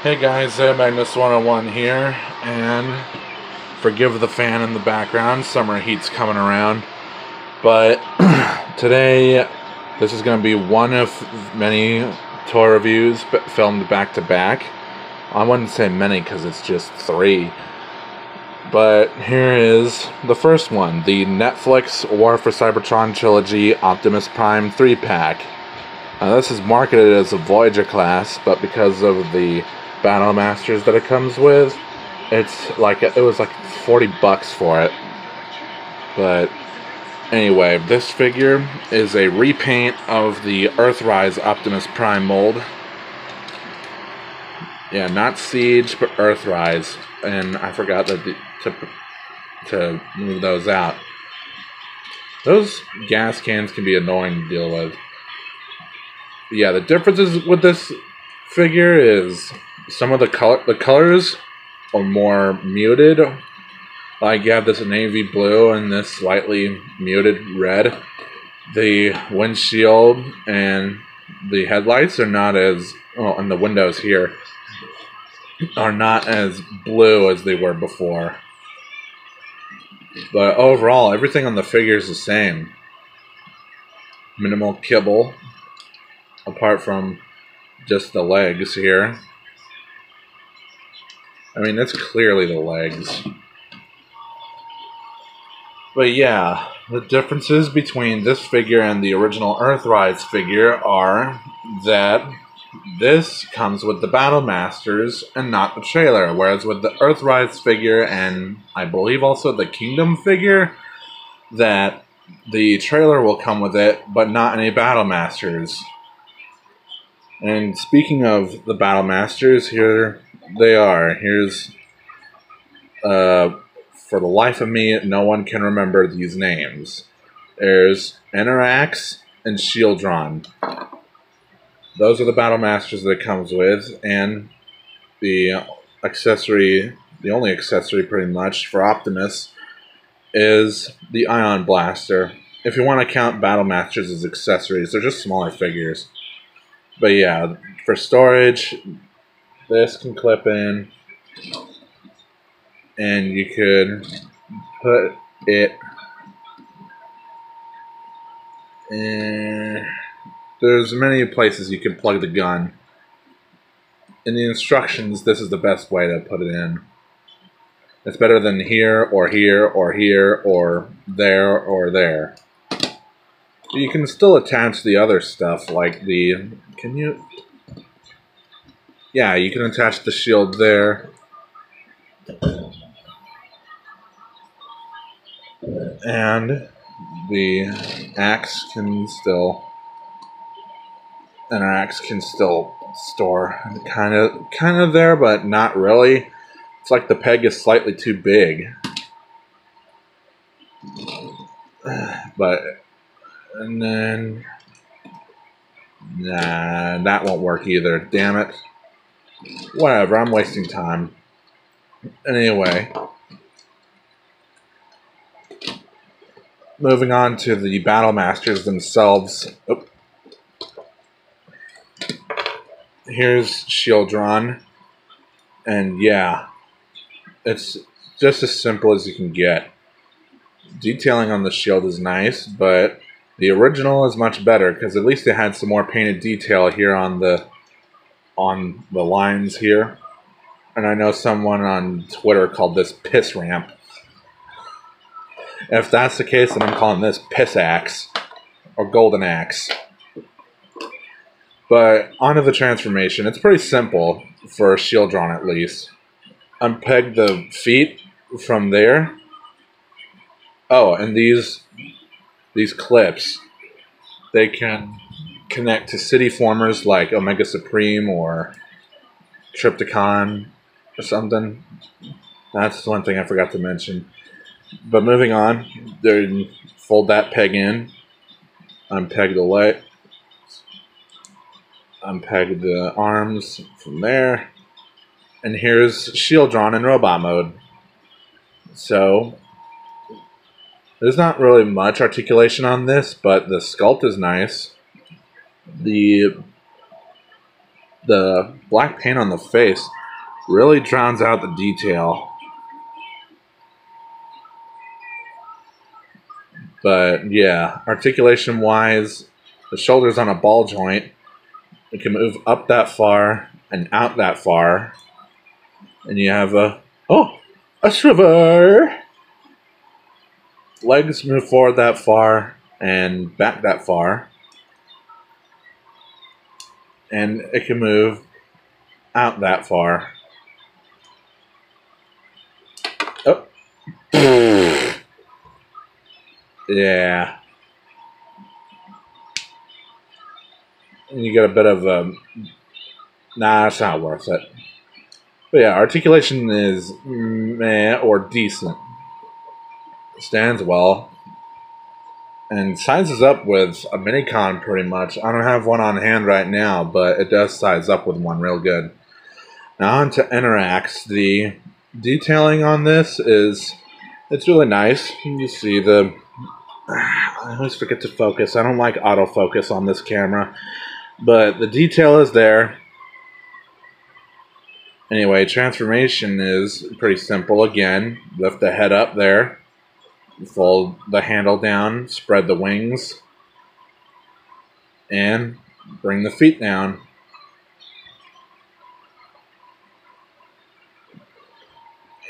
Hey guys, Magnus 101 here, and forgive the fan in the background, summer heat's coming around, but today this is going to be one of many toy reviews filmed back to back. I wouldn't say many because it's just 3, but here is the first one, the Netflix War for Cybertron Trilogy Optimus Prime 3-pack. This is marketed as a Voyager class, but because of the Battle Masters that it comes with, it's like it was like $40 for it. But anyway, this figure is a repaint of the Earthrise Optimus Prime mold. Yeah, not Siege, but Earthrise, and I forgot that to move those out. Those gas cans can be annoying to deal with. Yeah, the differences with this figure is some of the colors are more muted. Like you have this navy blue and this slightly muted red. The windshield and the headlights are not as, and the windows here are not as blue as they were before. But overall, everything on the figure is the same. Minimal kibble, apart from just the legs here. I mean, that's clearly the legs. But yeah, the differences between this figure and the original Earthrise figure are that this comes with the Battle Masters and not the trailer, whereas with the Earthrise figure and I believe also the Kingdom figure, that the trailer will come with it, but not any Battle Masters. And speaking of the Battle Masters, here they are. Here's, for the life of me, no one can remember these names. There's Enerax and Shieldron. Those are the Battle Masters that it comes with, and the accessory, the only accessory pretty much for Optimus, is the Ion Blaster. If you want to count Battle Masters as accessories, they're just smaller figures. But yeah, for storage, this can clip in, and you could put it in. There's many places you can plug the gun. In the instructions, this is the best way to put it in. It's better than here, or here, or here, or there, or there. You can still attach the other stuff, like the... Can you... Yeah, you can attach the shield there. And the axe can still... And our axe can still store kind of there, but not really. It's like the peg is slightly too big. But... And then... Nah, that won't work either. Damn it. Whatever, I'm wasting time. Anyway. Moving on to the Battle Masters themselves. Oh. Here's Shieldron. And yeah. It's just as simple as you can get. Detailing on the shield is nice, but the original is much better because at least it had some more painted detail here on the lines here. And I know someone on Twitter called this Piss Ramp. If that's the case, then I'm calling this Piss Axe or Golden Axe. But onto the transformation. It's pretty simple for Shieldron at least. Unpeg the feet from there. Oh, and these clips, they can connect to city formers like Omega Supreme or Trypticon or something. That's one thing I forgot to mention. But moving on, then fold that peg in, unpeg the leg, unpeg the arms from there, and here's Shieldron in robot mode. So there's not really much articulation on this, but the sculpt is nice. The the black paint on the face really drowns out the detail. But yeah, articulation wise, the shoulder's on a ball joint. It can move up that far and out that far. And you have a shiver. Legs move forward that far and back that far. And it can move out that far. Oh. Yeah. And you get a bit of a... Nah, it's not worth it. But yeah, articulation is meh or decent. Stands well. And sizes up with a Minicon pretty much. I don't have one on hand right now, but it does size up with one real good. Now on to Interax. The detailing on this is... It's really nice. You see the... I always forget to focus. I don't like autofocus on this camera. But the detail is there. Anyway, transformation is pretty simple again. Lift the head up there. Fold the handle down. Spread the wings. And bring the feet down.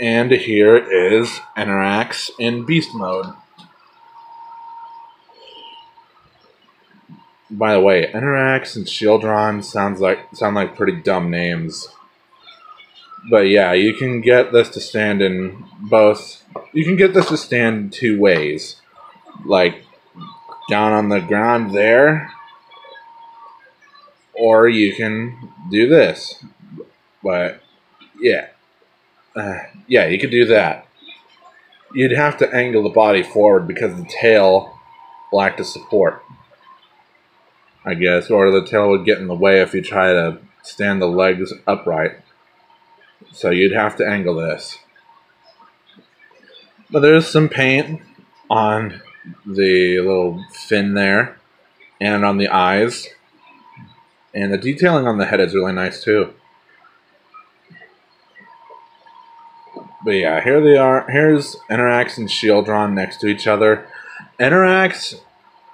And here is Interax in beast mode. By the way, Interax and XxDraconicGamerxX sound like pretty dumb names. But yeah, you can get this to stand in both. You can get this to stand two ways. Like down on the ground there. Or you can do this. But yeah. Yeah, you could do that. You'd have to angle the body forward because the tail lacked the support, I guess, or the tail would get in the way if you try to stand the legs upright. So you'd have to angle this. But there's some paint on the little fin there and on the eyes. And the detailing on the head is really nice too. But yeah, here they are. Here's Interax and XxDraconicGamerxX next to each other. Interax,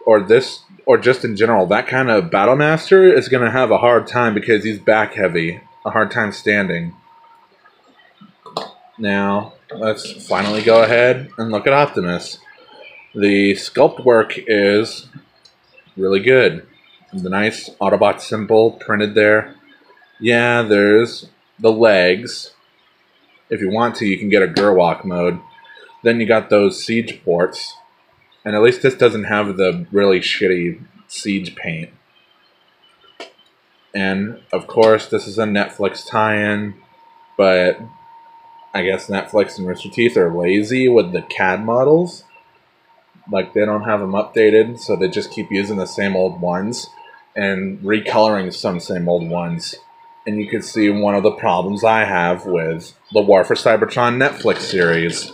or just in general, that kind of Battle Master is going to have a hard time because he's back heavy. A hard time standing. Now, let's finally go ahead and look at Optimus. The sculpt work is really good. The nice Autobot symbol printed there. Yeah, there's the legs. If you want to, you can get a Gerwalk mode. Then you got those siege ports. And at least this doesn't have the really shitty siege paint. And, of course, this is a Netflix tie-in. But I guess Netflix and Rooster Teeth are lazy with the CAD models. Like, they don't have them updated, so they just keep using the same old ones. And recoloring some same old ones. And you can see one of the problems I have with the War for Cybertron Netflix series.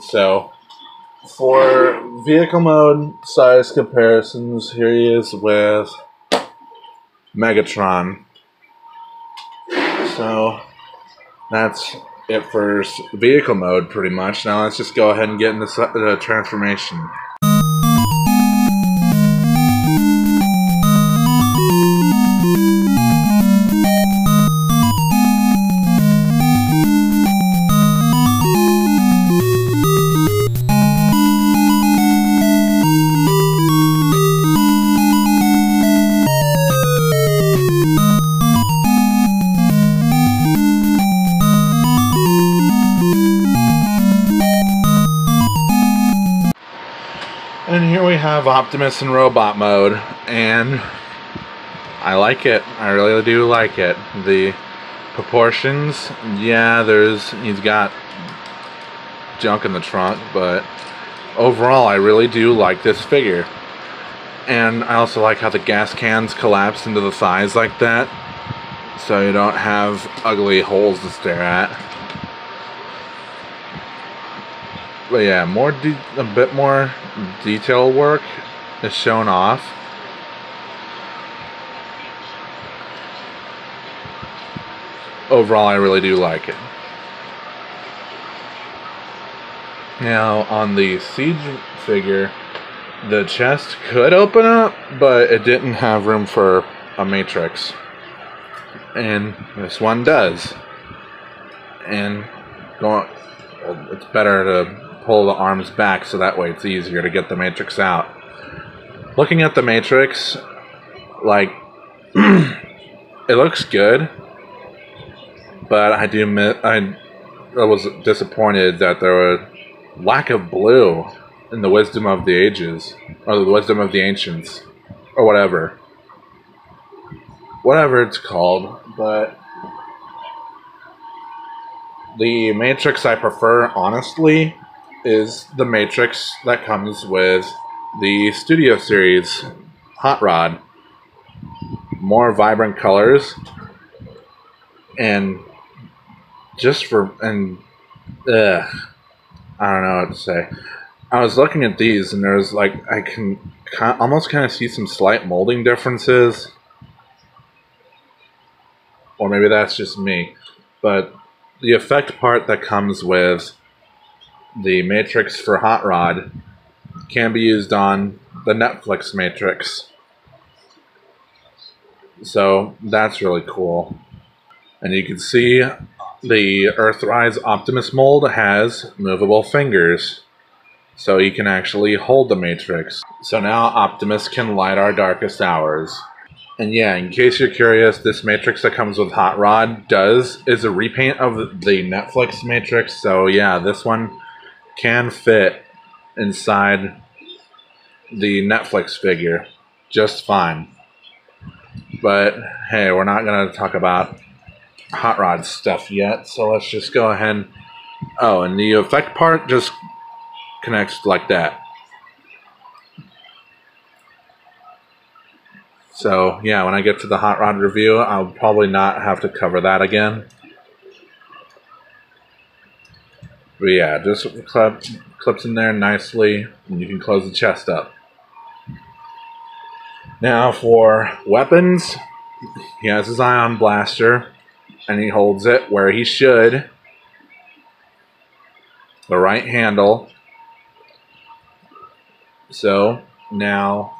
So, for vehicle mode size comparisons, here he is with Megatron. So, that's it for vehicle mode pretty much. Now let's just go ahead and get into the transformation. And here we have Optimus in robot mode, and I like it. I really do like it. The proportions, yeah, he's got junk in the trunk, but overall I really do like this figure. And I also like how the gas cans collapse into the thighs like that, so you don't have ugly holes to stare at. But yeah, a bit more detail work is shown off. Overall, I really do like it. Now, on the Siege figure, the chest could open up, but it didn't have room for a matrix. And this one does. And it's better to pull the arms back so that way it's easier to get the matrix out. Looking at the matrix, like, it looks good, but I was disappointed that there was lack of blue in the Wisdom of the Ages, or the Wisdom of the Ancients, or whatever it's called. But the matrix I prefer, honestly, is the matrix that comes with the Studio Series Hot Rod. More vibrant colors, and I don't know what to say. I was looking at these, and there's like, I can almost kind of see some slight molding differences. Or maybe that's just me. But the effect part that comes with the matrix for Hot Rod can be used on the Netflix matrix. So that's really cool. And you can see the Earthrise Optimus mold has movable fingers. So you can actually hold the matrix. So now Optimus can light our darkest hours. And yeah, in case you're curious, this matrix that comes with Hot Rod is a repaint of the Netflix matrix. So yeah, this one can fit inside the Netflix figure just fine. But hey, we're not going to talk about Hot Rod stuff yet, so let's just go ahead. Oh, and the effect part just connects like that. So yeah, when I get to the Hot Rod review, I'll probably not have to cover that again. But yeah, just clips in there nicely, and you can close the chest up. Now for weapons, he has his ion blaster, and he holds it where he should. The right handle. So now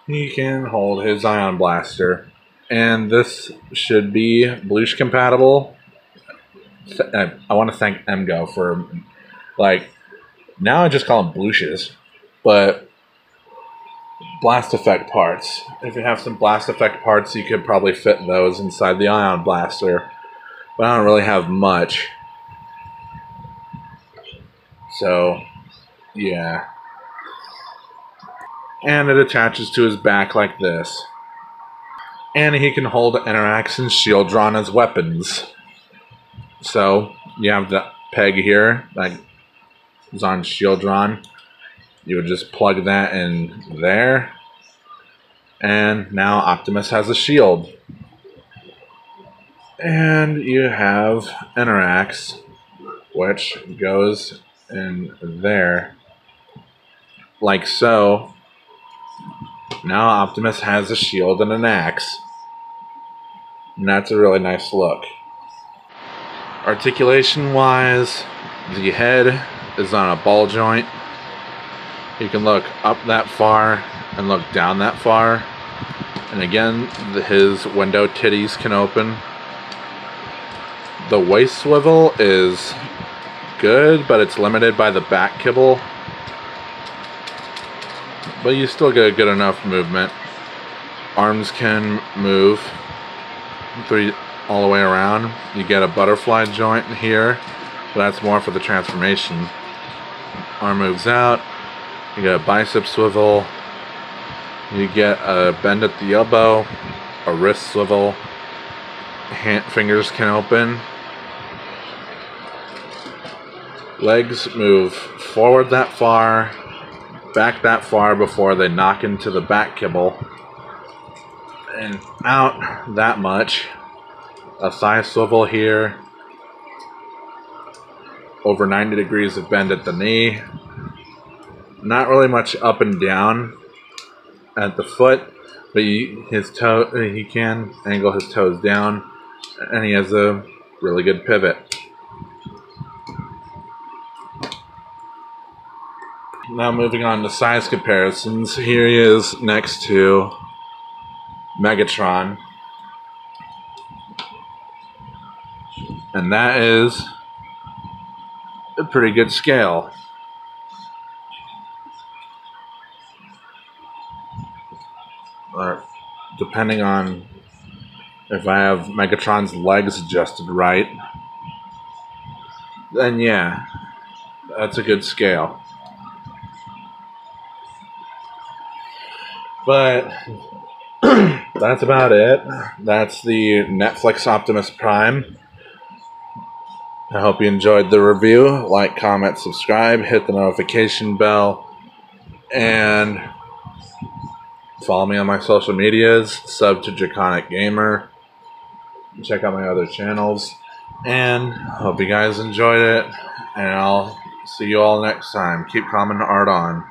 he can hold his ion blaster. And this should be Blush compatible. I want to thank MGO for, like, now I just call them Blushes, but blast effect parts. If you have some blast effect parts, you could probably fit those inside the ion blaster. But I don't really have much. So, yeah. And it attaches to his back like this. And he can hold Interax and XxDraconicGamerxX as weapons. So, you have the peg here that is on XxDraconicGamerxX. You would just plug that in there. And now Optimus has a shield. And you have Interax, which goes in there. Like so. Now Optimus has a shield and an axe. And that's a really nice look. Articulation-wise, the head is on a ball joint. You can look up that far and look down that far. And again, his window titties can open. The waist swivel is good, but it's limited by the back kibble. But you still get a good enough movement. Arms can move all the way around. You get a butterfly joint here, but that's more for the transformation. Arm moves out. You get a bicep swivel. You get a bend at the elbow, a wrist swivel. Fingers can open. Legs move forward that far, back that far before they knock into the back kibble, and out that much. A thigh swivel here. Over 90 degrees of bend at the knee. Not really much up and down at the foot, but he can angle his toes down, and he has a really good pivot. Now moving on to size comparisons, here he is next to Megatron, and that is a pretty good scale. Or depending on if I have Megatron's legs adjusted right, then yeah, that's a good scale. But that's about it. That's the Netflix Optimus Prime. I hope you enjoyed the review. Like, comment, subscribe, hit the notification bell, and follow me on my social medias. Sub to Draconic Gamer. Check out my other channels. And hope you guys enjoyed it. And I'll see you all next time. Keep commenting art on.